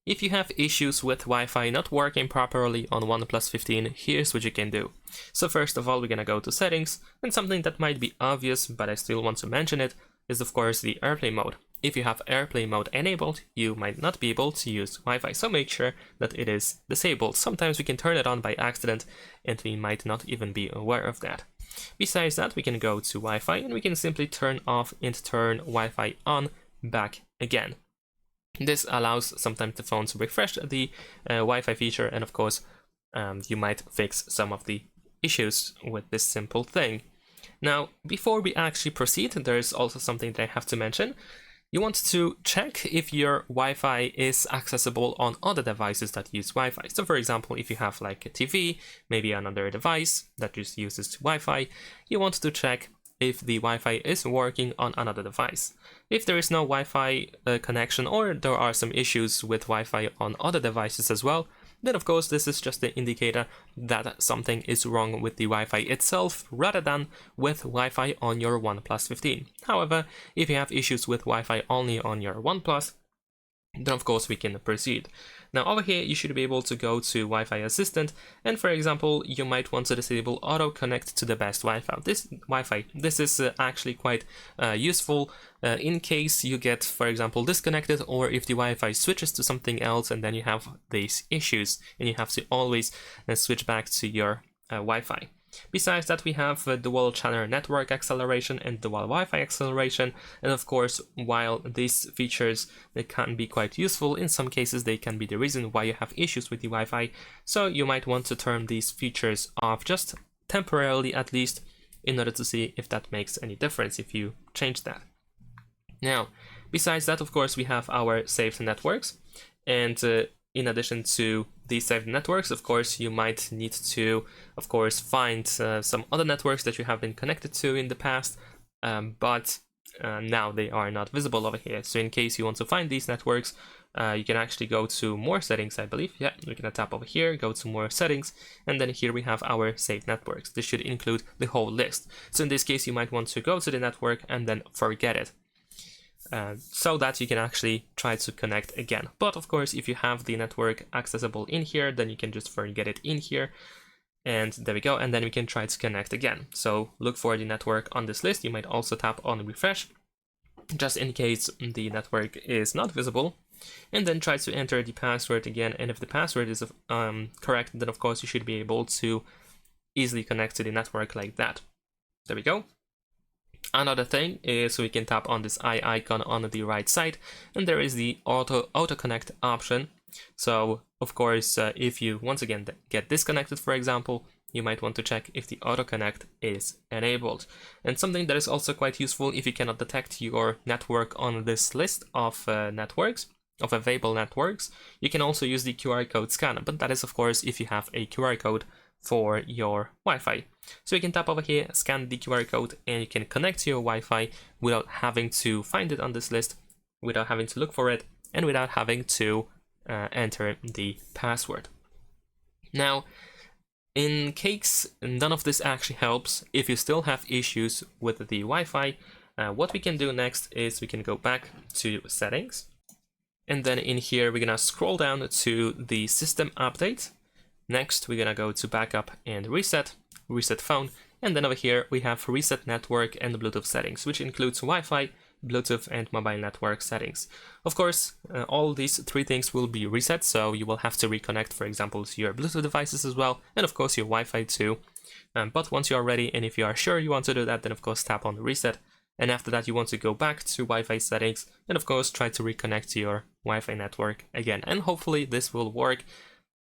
If you have issues with Wi-Fi not working properly on OnePlus 15, here's what you can do. So first of all, we're gonna go to settings, and something that might be obvious, but I still want to mention it, is of course the AirPlay mode. If you have AirPlay mode enabled, you might not be able to use Wi-Fi, so make sure that it is disabled. Sometimes we can turn it on by accident, and we might not even be aware of that. Besides that, we can go to Wi-Fi, and we can simply turn off and turn Wi-Fi on back again. This allows sometimes the phone to refresh the Wi-Fi feature, and of course, you might fix some of the issues with this simple thing. Now, before we actually proceed, there's also something that I have to mention. You want to check if your Wi-Fi is accessible on other devices that use Wi-Fi. So for example, if you have like a TV, maybe another device that just uses Wi-Fi, you want to check if the Wi-Fi is working on another device. If there is no Wi-Fi connection, or there are some issues with Wi-Fi on other devices as well, then of course this is just an indicator that something is wrong with the Wi-Fi itself rather than with Wi-Fi on your OnePlus 15. However, if you have issues with Wi-Fi only on your OnePlus, then of course we can proceed. Now over here you should be able to go to Wi-Fi Assistant, and for example you might want to disable auto connect to the best Wi-Fi. This is actually quite useful in case you get, for example, disconnected, or if the Wi-Fi switches to something else and then you have these issues and you have to always switch back to your Wi-Fi. Besides that, we have dual channel network acceleration and dual Wi-Fi acceleration, and of course, while these features they can be quite useful, in some cases they can be the reason why you have issues with the Wi-Fi, so you might want to turn these features off just temporarily at least, in order to see if that makes any difference if you change that. Now, besides that, of course, we have our saved networks, and in addition to these saved networks, of course, you might need to, of course, find some other networks that you have been connected to in the past, but now they are not visible over here. So in case you want to find these networks, you can actually go to more settings, I believe. Yeah, we're gonna tap over here, go to more settings, and then here we have our saved networks. This should include the whole list. So in this case, you might want to go to the network and then forget it. So that you can actually try to connect again. But of course, if you have the network accessible in here, then you can just forget it in here. And there we go, and then we can try to connect again. So look for the network on this list. You might also tap on refresh, just in case the network is not visible. And then try to enter the password again, and if the password is correct, then of course you should be able to easily connect to the network like that. There we go. Another thing is we can tap on this eye icon on the right side, and there is the auto connect option. So of course, if you once again get disconnected, for example, you might want to check if the auto connect is enabled. And something that is also quite useful if you cannot detect your network on this list of available networks, you can also use the QR code scanner, but that is of course if you have a QR code for your Wi-Fi. So you can tap over here, scan the QR code, and you can connect to your Wi-Fi without having to find it on this list, without having to look for it, and without having to enter the password. Now, in case none of this actually helps, if you still have issues with the Wi-Fi, what we can do next is we can go back to settings, and then in here we're gonna scroll down to the system update. Next, we're gonna go to backup and reset phone, and then over here we have reset network and Bluetooth settings, which includes Wi-Fi, Bluetooth, and mobile network settings. Of course, all these three things will be reset, so you will have to reconnect, for example, to your Bluetooth devices as well, and of course your Wi-Fi too. But once you are ready, and if you are sure you want to do that, then of course tap on reset, and after that you want to go back to Wi-Fi settings, and of course try to reconnect to your Wi-Fi network again, and hopefully this will work.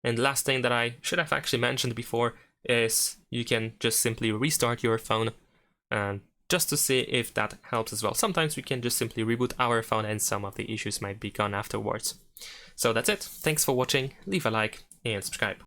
And the last thing that I should have actually mentioned before is you can just simply restart your phone just to see if that helps as well. Sometimes we can just simply reboot our phone and some of the issues might be gone afterwards. So that's it. Thanks for watching. Leave a like and subscribe.